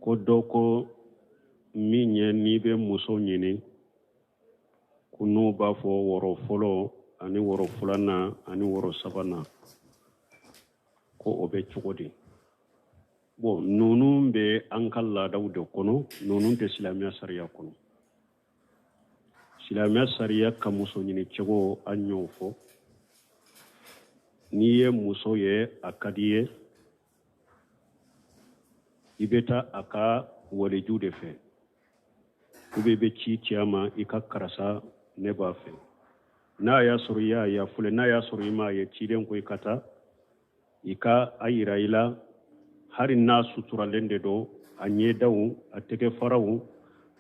ko doko minye nibe muso nyini kunu ba fo woro folo ani woro fulana ani woro sabana ko obe chugodi bo nunun be ankalla dawde kono nunun te silamiya sariya kono silamiya sariya ka muso nyini chego anyo fo niye muso ye akadiye ibeta aka waliju de fe ube be ci ciyama ika karasa ne ba fe na ya suriya ya fule na ya surima ya ciden ko ikata ika ayira ila hari na sutura lende do anye dawu ateke farawu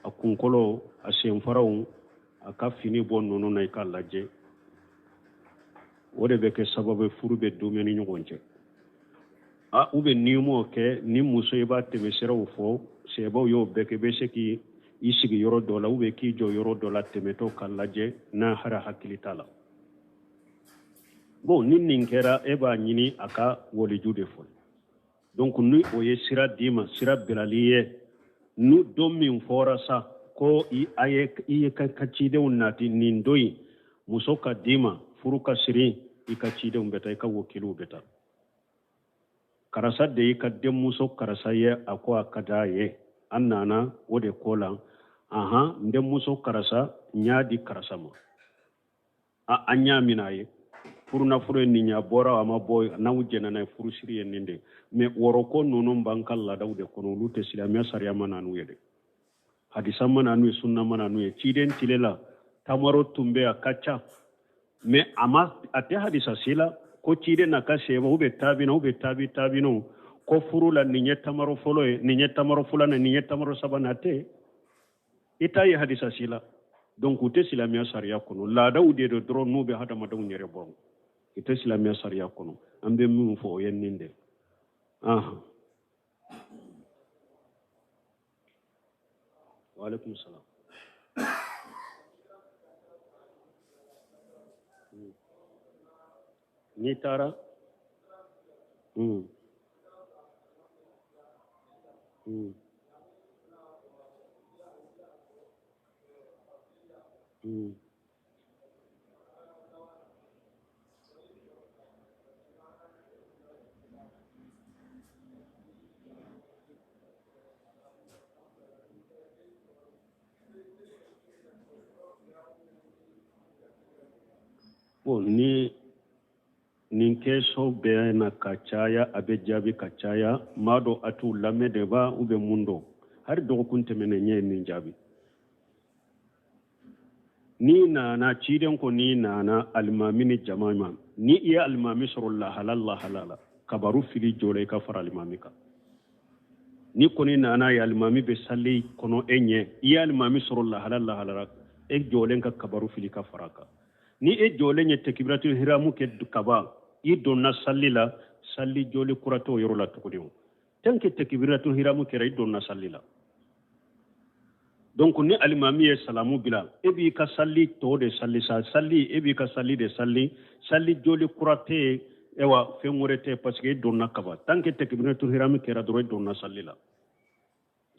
akunkolo asem farawu aka fini bon nono na ika laje wode be ke sababu furube dumeni nyogonje a ube nimo ke ni muso iba tebe serawu fo sebo yo be ke be seki isigi yoro dola ube ki jo yoro dola temeto kallaje na hara hakilitala bon nin kera eba nyini aka woli jude fo donc nu oye sira dima sira belaliye nu domin fora sa ko i kachide unati nindoi musoka dima furuka siri i kachide umbeta i ka wokilu beta karasa de i ka dem muso karasa ye ako akada ye annana wode kola aha ndem muso karasa nyadi karasa ma anya minaye furuna furu ninya bora ama boy na wujena na furu siri ninde me woroko nono bankal la dawde kono lute silamiya sariya mananu yede hadisa mananu sunna mananu ye ciden tilela tamaro tumbe akacha me ama ate hadisa sila ko ciden naka seba ube tabino ko furu la ninya tamaro folo e ninya tamaro fulana ninya tamaro sabanate ita ye hadisa sila donc ute silamiya sariya kono la dawde do dron nube hada madaw nyere bon ite silamiya sariya kono ambe mu fo yenninde aha wa alaikum salam ni tara bon ni nin keso be na kacaya abe jabi kacaya mado atu lame de ba ube mundo har do kunte mene nye nin jabi ni na ciden ko ni na almami ni jamama ni iya almami sallallahu halala kabaru fili jole ka fara almami ka ni ko ni na ya almami be salli kono enye iya almami sallallahu halala e jole ka kabaru fili ka faraka ni e jole nye tekibiratul hiramu ke kaba i donna sallila salli joli kurato yoro la tukuniw tanke tekibiratul hiramu ke ray donna sallila donc ni alimami ye salamu bila ebi ka salli to de salli sa salli ebi ka salli de salli joli kurate ewa femurete parce que donna kaba tanke tekibiratul hiramu ke radro donna sallila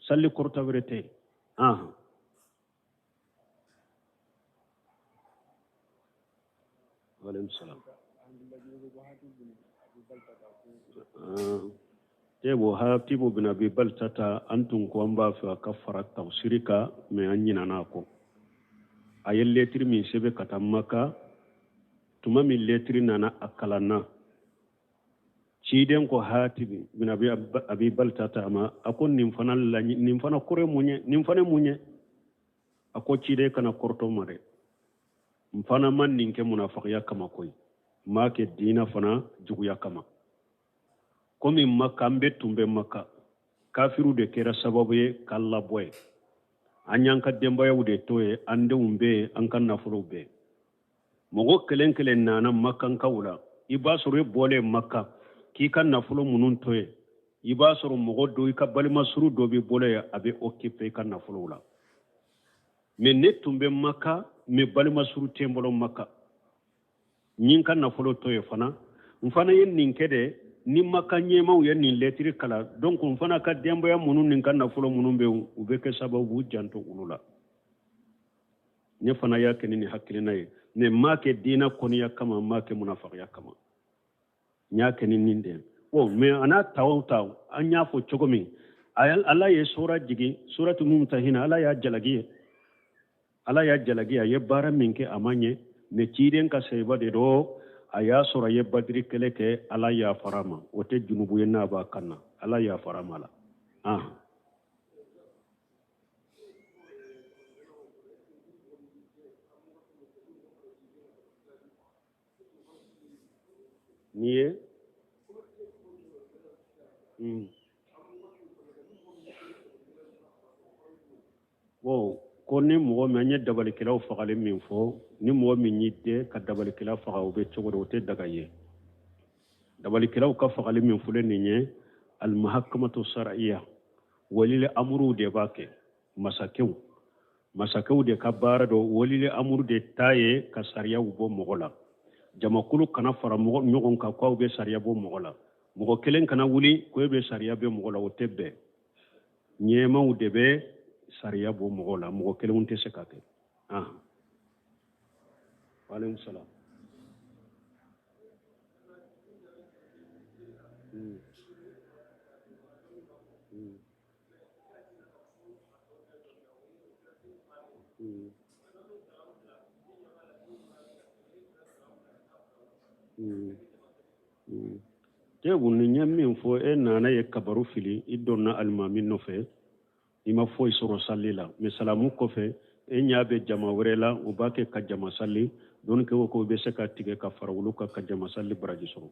salli kurta verete Waalaikum salam. Tebo hatibu bin Abi Baltata antun ko amba fa kafara tawsirika me anyina nako. Ayel letri min sebe katamaka tuma min letri nana akalana. Ciden ko hatibi bin Abi Baltata ma akon nimfana kore munye ako cide kana korto mare. Mfana man ninke munafiqiya kama koy make dina fana juguya kama komi makka mbe tumbe makka kafiru de kera sababu ye kala boy anyanka demba yawde toye ande umbe ankan nafulu be mogo kelen nana makka kawula ibasuru bole makka ki kan nafulu munun toye ibasuru mogo do ka balima suru do bi bole abe occupé kan nafulu la mais ne tumbe makka me balima suru tembolo makka nyin kan na folo toye fana mfana yen ninkede ni makanyemaw ye nin lettre kala donc on fana ka demboya munun nin kan nafolo munun be u be ke sababu janto ulula ne fana ya ke ni hakilina ye ne ma ke dina koniya kama ma ke munafiqiya kama nya ke ni ninde o me ana taw anya fo chogomi ayal Allah ye sura jigi suratu mumtahina Allah ya jalagi ye bara minke amanye ne ciden ka seba de do aya sura ye badri kele ke Allah ya farama wote junubu ye na ba kanna Allah ya farama la niye wow ko ni mo me nya dabal kilaw fagal min fo ni mo mi nyidde ka dabal kilaw fagal be cogo te daga ye dabal kilaw ka fagal min fule ni nye al muhakkamatu shar'iyya walil amru de bake masakew de ka bara do walil amru de taye ka sariya bo mogola jamakulu kana fara mogo nyogon ka ko be sariya bo mogola mogo kelen kana wuli ko be sariya be mogola o tebbe nyema u de be sariya bo mogola mogo kelen te sekate alaykum salam te wunni nyammin fo nana ye kabaru fili idonna almamin no fe ima fo isoro sallila me salamu ko fe nyabe jama werela o bake ka jama salli don ke ko be se ka tige ka farawulu ka jama salli baraji soro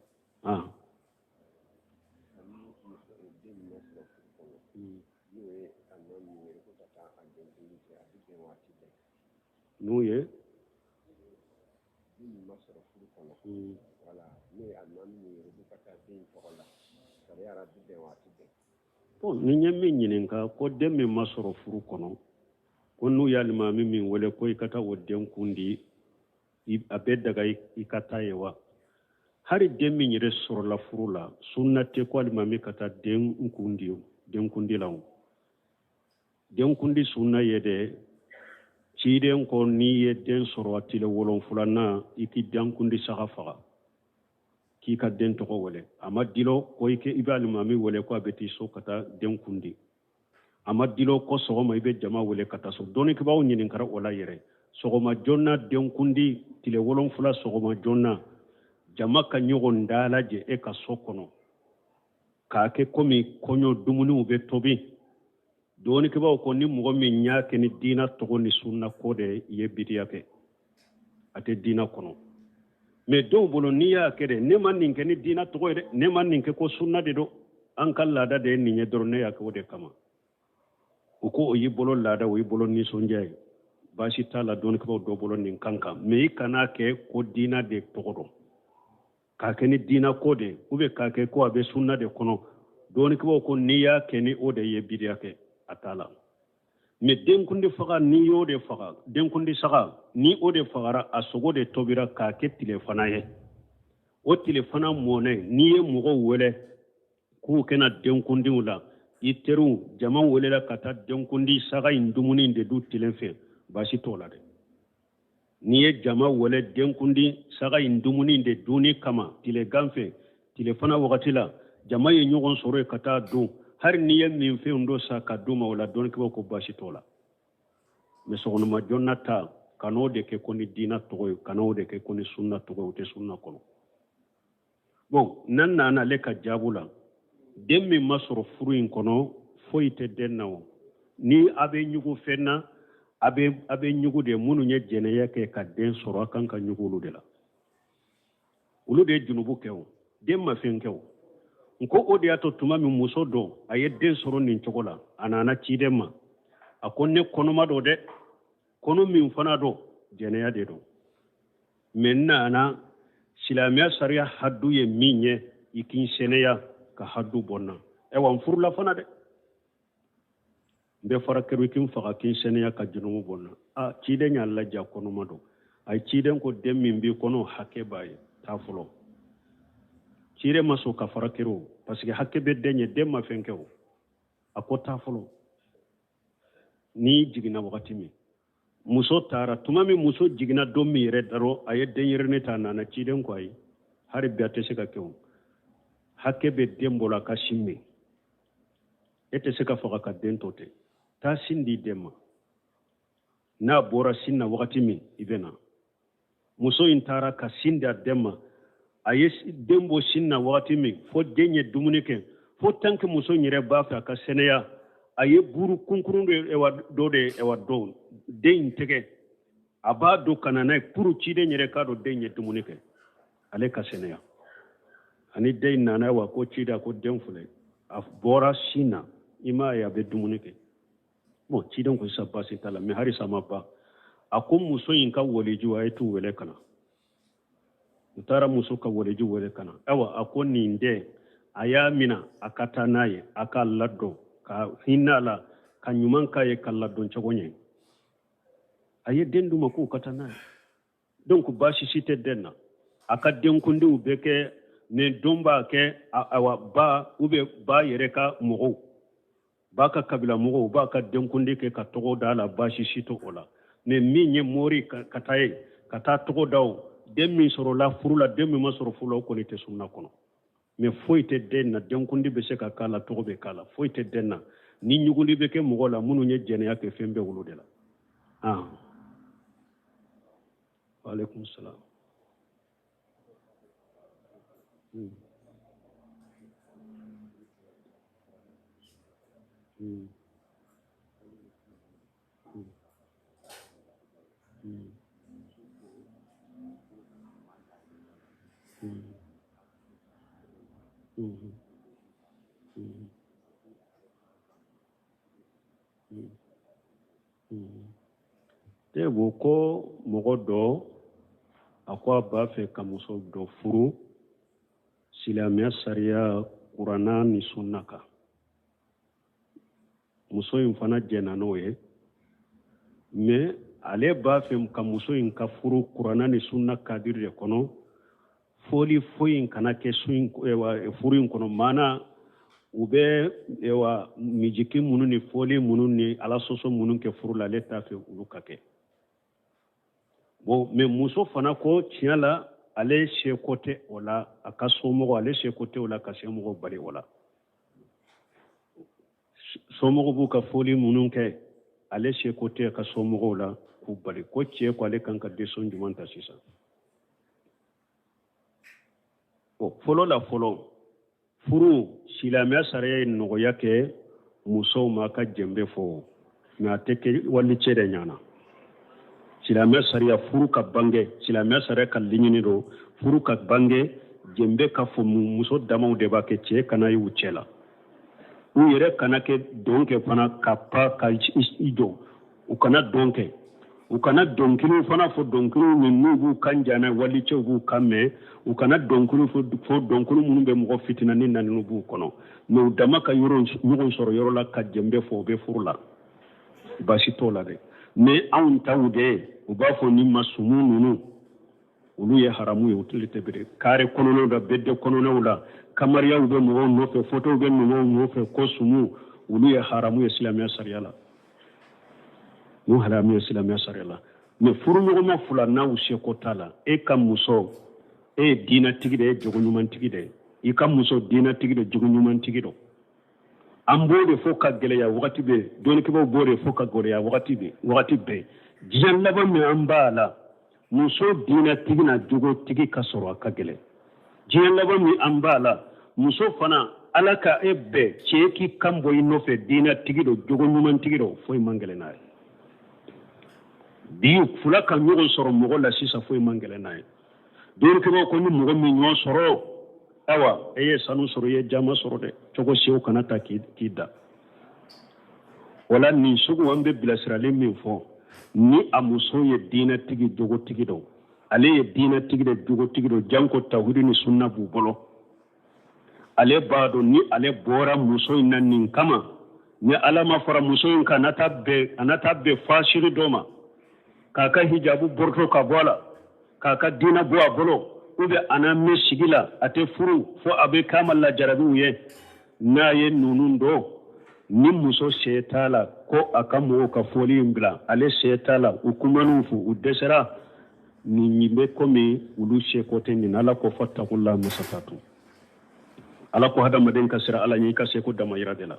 nuye ni nyammi nyininka ko demme masoro furu kono ko nu yalima min wele ko ikata wodden kundi abe daga ikata yewa hari demme nyire soro la furu la sunnate ko alima kata den kundi lawo den kundi sunna yede ciden ko ni ye den soro atile wolon fulana iki den kundi saga faga ki ka den to wole amadilo ko ike ibalima mi wole ko abeti so kata den kundi amadilo ko sogoma ibe jama wole kata so doni ke bawo nyinin kara wala yere sogoma jonna den kundi tile wolon fula sogoma jonna jama ka nyogon dalaje e ka sokono ka ke komi konyo dumuni ube tobi doni ke bawo ko ni mo mi nyaake ni dina to ni sunna ko de ye bidiya ke ate dina kono me do bolo niya kede ne man ninke ni dina to de ne man ninke ko sunna de do an kala da de ni nyedor ne ya ko de kama uko o yibolo lada o yibolo ni sonjay bashi tala don ko do bolo nin kanka me kana ke ko dina de to do ka ke ni dina ko de ube ka ke ko abe sunna de kono don ko niya ke ni o de ye bidiya ke atala me den kundi faga ni yo de faga den kundi saga ni o de fagara asogo de tobira ka ke telefona ye o telefona mone ni ye mogo wele ku kena den kundi wala iteru jama wele la kata den kundi saga indumuni de du telenfe bashi tola de ni ye jama wele den kundi saga indumuni de duni kama tile ganfe telefona wakati la jama ye nyogon soro kata du har ni ye min fe ndo sa ka duma wala don ko bashi tola me sogono ma jonnata kano de ke koni dina togo kano de ke koni sunna togo te sunna kono bon nan nana le ka jabula demmi masoro furuin kono foite dennawo ni abe nyugo fenna abe nyugo de munu nye jene yake ka den soro kan ka nyugo lu de la ulu de junubu kewo demma fen kewo nko odi ato tuma mi muso do aye den soro nin chogola anana chidemma akonne kono mado de kono min fana do jeneya de do menna ana silamiya sariya haddu ye minye ikin seneya ka haddu bonna e wan furla fana de be fara keru ikin faga kin seneya ka junumu bonna chide nya alla ja kono mado ay chiden ko demmin bi kono hake baye ta fulo cire maso ka farakiro parce que hakke be denye demma fenkewo akota folo ni jigina wakati mi muso tara tumami muso jigina domi yere daro aye denyirne ta nana ciden ko ay har biate se ka kewo hakke be dembola ka shimme ete se ka foka ka dentote ta sindi demma na bora sinna wakati mi ibena muso intara ka sinda demma aye dembo sinna wakati mi fo denye dumunike fo tanke muso nyire bafa ka seneya aye buru kunkurunde ewa dode ewa do den tege aba do kanana puru chide nyire ka do denye dumunike ale ka seneya ani den nana wa ko chida ko den fule af bora sinna ima ya be dumunike bon chiden ko sa basi tala me hari sama ba akum muso yinka woliju wa etu wele kana utara muso ka woliju wele kana awa akon ninde aya mina akata naye aka laddo ka hinala ka nyuman kaye kalladon chagonye aye dendu mako kata naye donc bashi site denna aka denkundi ubeke ne domba ke awa ba ube ba yereka mugo baka kabila mugo baka denkundi ke ka togo dala bashi sito ola ne minye mori kataye kata togo daw demi soro la furula demi masoro fulo ko ni te sunna kono me foyte denna denkundi be se ka kala togo be kala foyte denna ni nyugundi be ke mugo la munu nye jene yake fembe wuludela wa alaikum salam Tebo ko mogodo akwa bafe kamuso do furu silamia sharia qur'ana ni sunnaka muso infana jena noye me ale bafe kamuso in ka furu qur'ana ni sunnaka dirre kono foli foyin kana ke suin ewa furin kono mana ube ewa mijiki munu ni foli munu ni ala soso munu ke furu la leta fe ulukake bon me muso fana ko tiala ale shekote ola akasomo ale shekote ola kasemo bari ola somo bu ka foli munu ke ale shekote akasomo ola ku bari ko tie ko ale kanka deson jumanta sisa o folo la folo furu silamia sare no yake muso ma ka jembe fo na teke wali cede nyana silamia sare furu ka bange silamia sare ka linyini do furu ka bange jembe ka fo muso damaw de ba ke tie kana yu chela u yere kana ke donke fana ka pa ka ido u kana donke ukana donkinu fana fo donkinu ni nubu kanjana wali chogu kame ukana donkinu fo donkinu munumbe mo fitina ni nan nubu kono no damaka yoro nyugo soro yoro la ka jembe fo be furula bashi tola de me awun tawude ubafo ni masumu nunu ulu ye haramu ye utilite bere kare kono no da bedde kono no la kamariya ube mo no fe photo be no fe kosumu ulu ye haramu ye islamia sariala no halami islamia sarela me furu nyogo ma fula na ushe kotala e kam muso e dina tigide e jogo nyuman tigide e kam muso dina tigide jogo nyuman tigido ambode fo ka gele ya wakati be don ke bo bore fo ka gole ya wakati be jiyan laba me ambala muso dina tigina jogo tigi kasoro ka gele jiyan laba me ambala muso fana alaka ebbe cheki kambo inofe dina tigido jogo nyuman tigido fo mangele nae biu fula ka nyogo soro mogo la sisa fo mangele nae don ke ko ni mogo mi nyo soro awa eye sanu soro ye jama soro de togo siu kana ta kida wala ni sugu wambe bilasirale mi fo ni amuso ye dina tigi jogo tigi do ale ye dina tigi de jogo tigi do janko tawhid ni sunna bu bolo ale bado ni ale bora muso nan nin kama ni alama fara muso in kana tabbe fashiri doma kaka hijabu borto ka bola kaka dina buwa bolo ube ana me sigila ate furu fo abe kamalla jarabi ye na ye nunun do ni muso setala ko akamu ka foli mbla ale setala ukumanu fu udesera ni nyimbe komi ulu shekote ni nala ko fattakullah musafatu ala ko hada maden kasira ala nyi kase ko dama yiradela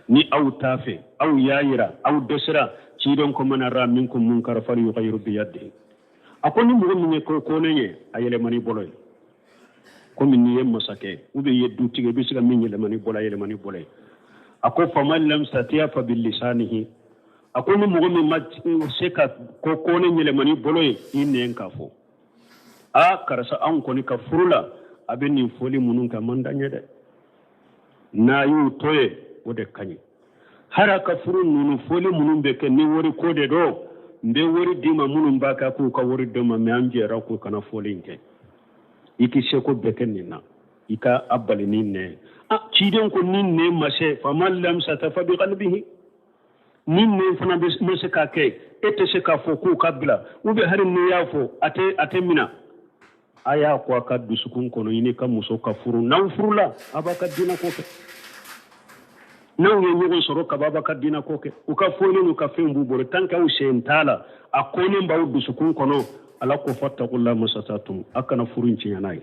ni aw tafe aw yayira aw desera ci don ko manara minkum munkar fal yughayru bi yadihi akoni mugo minye ko nenye ayele mani boloy ko minni yem masake ube yeddu tige bisiga minye le mani bola yele mani bolay ako famal lam satiya fa bil lisanihi akoni mugo min mat seka ko nenye le mani boloy inen kafo a karasa an koni ka furula abeni foli munun ka mandanye de na yu toye wode kanyi haraka furu nunu foli munun be ke ni wori kode do mbe wori dima munun baka ku ka wori doma me anjera ku kana foli nke iki seko beken nina ika abali ninne ciden ko ninne mase faman lam satafa bi qalbihi ninne fana be mase ka ke ete se ka fo ku kabila ube harin ni yafo ate mina aya ko ka dusukun kono yini ka muso ka furu nan furula abaka dina ko ke nan ye nyogon soro ka baba ka dina ko ke u ka foni nu ka fembu boro tanka u sentala akoni mbaw dusukun kono ala ko fattakullah masatatum akana furun ciyanai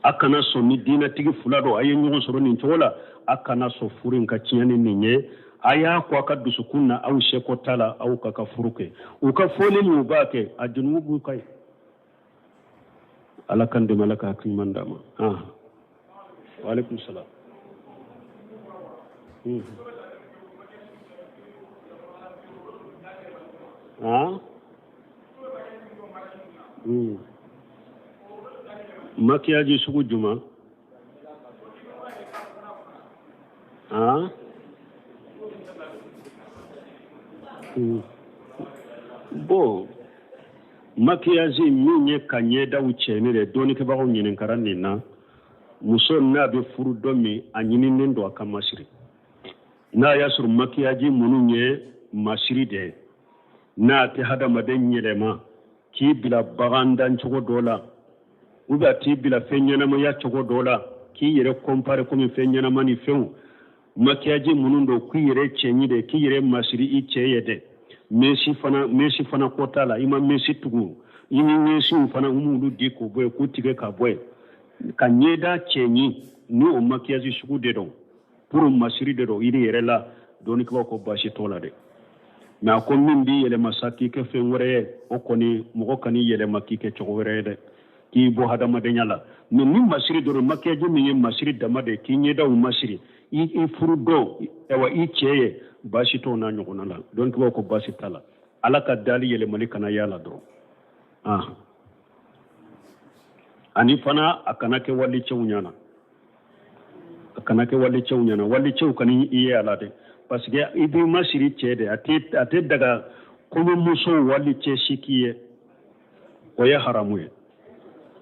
akana so ni dina tigi fulado aye nyogon soro ni tola akana so furin ka ciyani ninye aya ko ka dusukunna aw sheko tala aw ka furuke u ka foni nu bake ajunubu kai ala kan de malaka kin mandama wa alaikum salam makiyaji sugu juma bo makiyaji minye kanye da uchene de doni ke bago nyinen karanni na muso na be furu domi anyini nendo akamasiri na yasur makiyaji mununye masiri de na te hada maden yelema ki bila bagandan chogo dola uba ti bila fenyana ma ya chogo dola ki yere compare comme fenyana mani few makiyaji munundo ku yere chenyi de ki yere masiri i cheyede mesi fana kotala ima mesi tugu ini mesi fana umudu diko boy ku tige ka boy ka nyeda chenyi ni o makiyaji sugu de don pour masiri de do iri yere la doni ko bashi tola de na ko min bi yele masaki ke fe ngore o koni mo kani yele makike chogore de ki bo hada madanyala min ni masiri do makiyaji min masiri dama de ki nyeda o masiri i furu do ewa i cheye bashi to na nyogona la don ko bashi tala alaka dali yele malika na yala do ani fana akana ke wali chewnyana wali chew kani iye alade parce que ibi masiri chede ate daga kuma muso wali che shikiye oye haramuye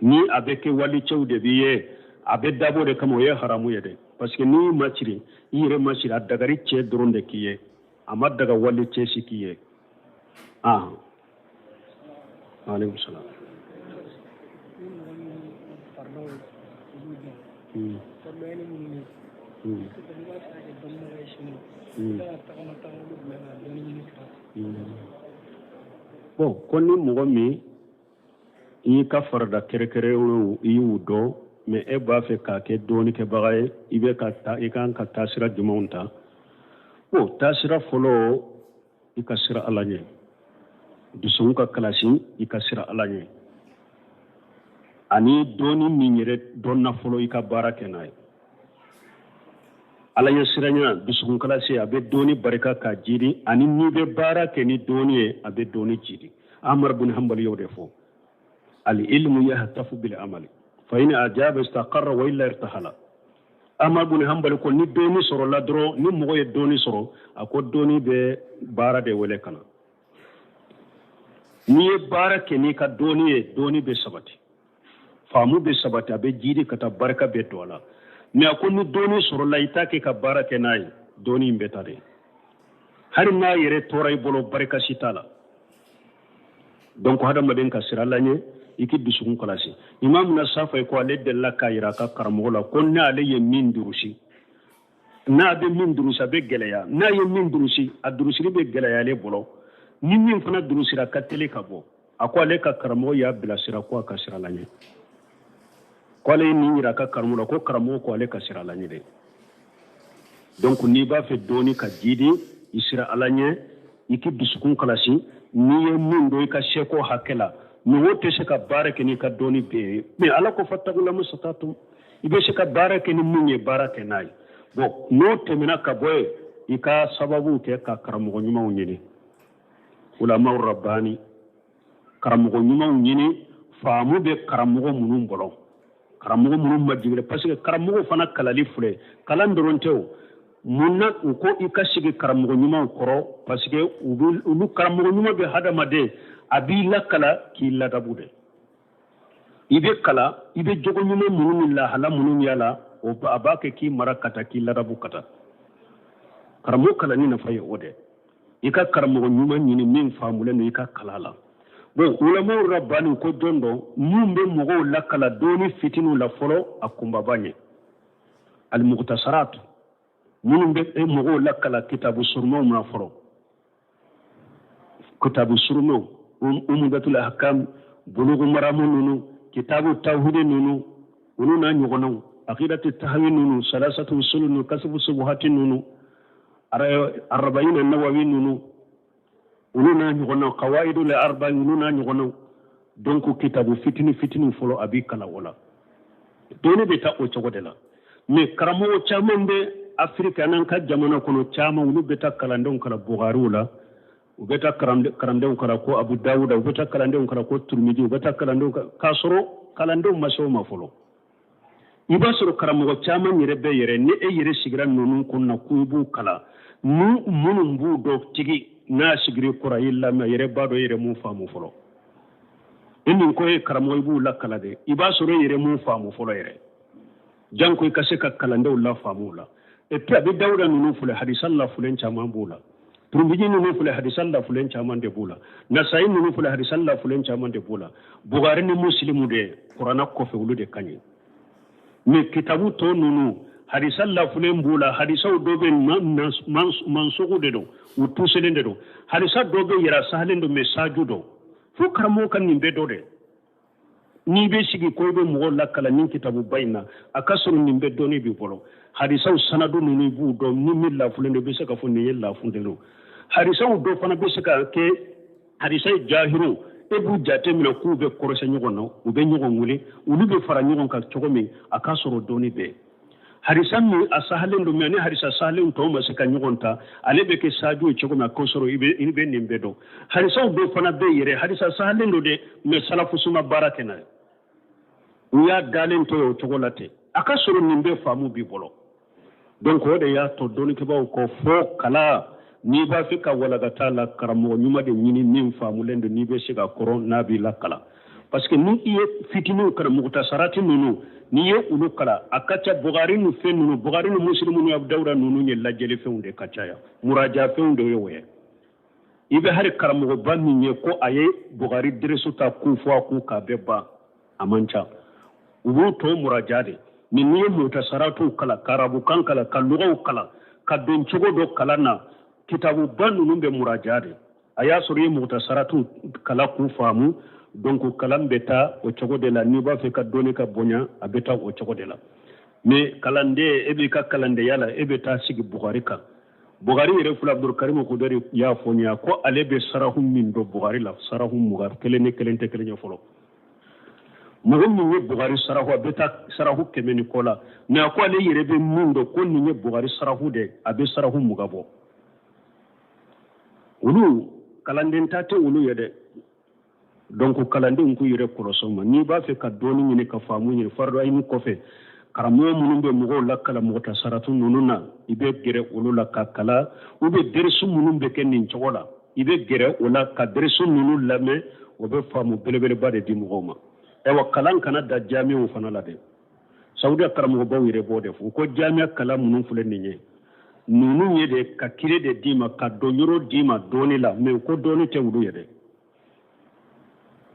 ni abeke wali chew de biye abe dabo de kama oye haramuye de parce que ni masiri ire masiri adagari che dronde kiye amad daga wali che shikiye alaykum salam bon koni mogo mi i ka farda kere i wudo mais e b'a fɛ k'a kɛ dɔɔni kɛbaga ye i bɛ ka ta i kan ka taasira jumɛnw ta bon taasira fɔlɔ i ka sira ala ɲɛ dusukun ka kalasi i ka sira ala ɲɛ ani dɔɔni min yɛrɛ dɔnna fɔlɔ i ka baara kɛ n'a ye ala ɲɛ siranya dusukun kalasi a bɛ dɔɔni barika ka jiri ani n'i bɛ baara kɛ ni dɔɔni ye a bɛ dɔɔni jiri Ahmad bin Hanbal y'o de fɔ al ilmu yahtafu bil amali fa in ajaba istaqarra wa illa irtahala Ahmad bin Hanbal ko ni dɔɔni sɔrɔ la dɔrɔn ni mɔgɔ ye dɔɔni sɔrɔ a ko dɔɔni bɛ baara de wele kana n'i ye baara kɛ n'i ka dɔɔni ye dɔɔni bɛ sabati faamu bɛ sabati a bɛ jiri ka taa barika bɛ don a la mais a ko ni dɔɔni sɔrɔ la i t'a kɛ ka baara kɛ n'a ye dɔɔni in bɛ taa de hari n'a yɛrɛ tora i bolo barika si t'a la donc hadamaden ka sira la ɲɛ iki dusukun kalasi imam na safa ko ale della kayira ka karamogo la ko na ale ye min durusi na be min durusi be geleya na ye min durusi a durusiri be geleya ale bolo ni min fana durusira ka tele ka bo ako ale ka karamogo ya bilasira ko ka sira lanye ko ale ni yira ka karamogo ko karamogo ko ale ka sira lanye de donc ni ba fe doni ka jidi isira alanye iki dusukun kalasi ni ye min do ka sheko hakela ni wote se ka barake ni ka doni be mais ala ko fattagula musatatum ibe se ka barake ni munye barake nay bon no temina ka boy ika sababu ke ka karamogo nyuma unyini ulama rabbani karamogo nyuma unyini faamu be karamogo munum bolo karamogo munum majibile parce que karamogo fana kalali fule kalan dorontew munna ko ikashige karamogo nyuma koro parce que ulu karamogo nyuma be hadamade abi lakala ki ladabude ibe kala ibe jogo nyuma munun la hala munun yala o abake ki marakata ki ladabu kata karamogo kala ni na faye ode ika karamogo nyuma nyini min famule no ika kalala bon ulama rabbani ko dondo mumbe mogo lakala doni fitinu la folo akumba banye al muqtasarat munumbe mogo lakala kitabu surmo na folo kitabu surmo umudatul ahkam bulugh maram nunu kitabu tawhid nunu ununa nyogono aqidatu tahwin nunu salasatu usul nunu kasbu subuhatin nunu arba'in an-nawawi nunu ununa nyogono qawaidul arba ununa nyogono donc kitabu fitini folo abi kala wala doni beta o chogodela mais karamo chamande afrika nan ka jamana kono chama ulu beta kala ndon kala bugarula ubeta karamde kala ko abu dawud ubeta kalande kala ko turmiji ubeta kalande kasoro kalande maso mafolo ibasoro karamo chama nyirebe yere ne e yere sigira nonun kunna kuibu kala nu munum bu do tigi na sigiri kura illa ma yere bado yere mu famu folo inin ko e karamo ibu lakala de ibasoro yere mu famu folo yere janko ikase ka kalande ulla famula et puis abi dawda nunu fule hadisalla fulen chama bula turumbiji nunu fule hadisalla fulen chama de bula nasai nunu fule hadisalla fulen chama de bula bugari ni muslimu de qur'ana ko fe wulude kanyi mais kitabu to nunu hadisalla fulen bula hadisaw dobe mansugu de do utuselen de do hadisa dobe yara sahlen do message do fu karamo kan nimbe do de ni be sigi ko be mo lakala nin kitabu bayna akasuru nimbe doni bi bolo hadisaw sanadu nunu bu do ni milla fulende be saka fu ni yella fundelo hadisaw do fana be saka ke hadisay jahiru e bu jate mi ko be korose nyugono u be nyugon wuli ulu be fara nyugon ka chogomi akasuru doni be hadisan mi asahalen do meni hadisa sahalen to ma saka nyugonta ale be ke saju chogomi akosoro ibe nimbe do hadisaw do fana be yere hadisa sahalen do de me salafu suma barakena uya dalen to yo chogolate akasuru nimbe famu bi bolo donc o de ya to doni ke baw ko fo kala ni ba fi ka wala gata la karamo nyuma de nyini min famu lende ni be siga koron na bi la kala parce que ni iye fitinu karamo ta sarati nunu ni ye ulu kala akacha bugari nu fe nunu bugari nu muslimu nu abdawra nunu ni la jeli fe unde kachaya muraja fe unde yowe ibe hari karamo ba ni ko aye bugari dresu ta ku fo ku ka beba amancha ubu to murajade min ni mutasaratu kala karabu kan kala kallugo kala kadon chogo do kala na kitabu banu numbe murajade aya sori mutasaratu kala ku famu donc kalam beta o chogo de la ni ba fe ka doni ka bonya abeta o chogo de la mais kalande ebe ka kalande yala ebe ta sigi bukhari ka bukhari yere fula abdul karim ko dari ya fonya ko alebe sarahum min do bukhari la sarahum mugar kelene kelente kelenya folo mogum ni bugari sarahu beta sarahu kemeni kola na ko le yere be mundo ko ni bugari sarahu de abe sarahu mugabo ulu kalanden tate ulu yede donc kalanden ku yere korosoma ni ba fe ka doni ni ka famu ni fardo ay ni ko fe karamo munumbe mugo lakala mota saratu nununa ibe gere ulu la kakala ube dersu munumbe kenin chogola ibe gere ula ka dersu nunu lame obe famu belebele bade di mugoma ewa kalan kana da jami'u fana la de saudi karamo baw yire bode fu ko jami'a kala munun fule ninye nunu ye de ka kire de dima ka donyoro dima doni la me ko doni te wudu ye de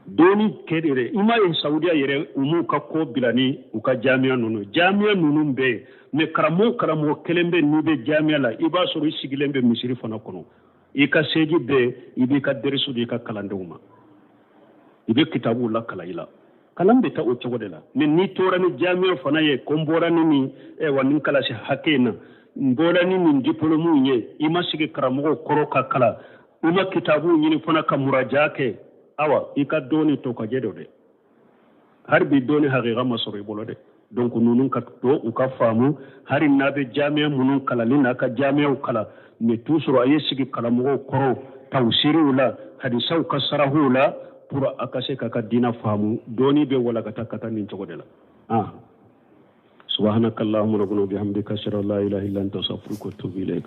doni kedere ima in saudiya yere umu ka ko bilani uka jami'a nunu be me karamo kelembe ni be jami'a la iba soro sigilembe misiri fana kono ika seji be ibi ka derisu di ka kalanduma ibe kitabu la kalaila kalambe ta o cogo de la ni tora ni jami'a fana ye kombora ni wanin kala si hakena mbora ni diplomu nye ima sigi karamo koro ka kala uma kitabu nyini fana ka murajake awa ika doni to ka jedo de harbi doni haqiqa masoro bolo de donc nunun ka to uka famu hari nabe jami'a munun kala ni naka jami'a kala me tusuro aye sigi kala mo koro tawsiru la hadisa ka sarahu la pour akase ka dina famu doni be wala kata nin to de la subhanakallahumma rabbana bihamdika ashhadu an la ilaha illa anta astaghfiruka wa atubu ilayk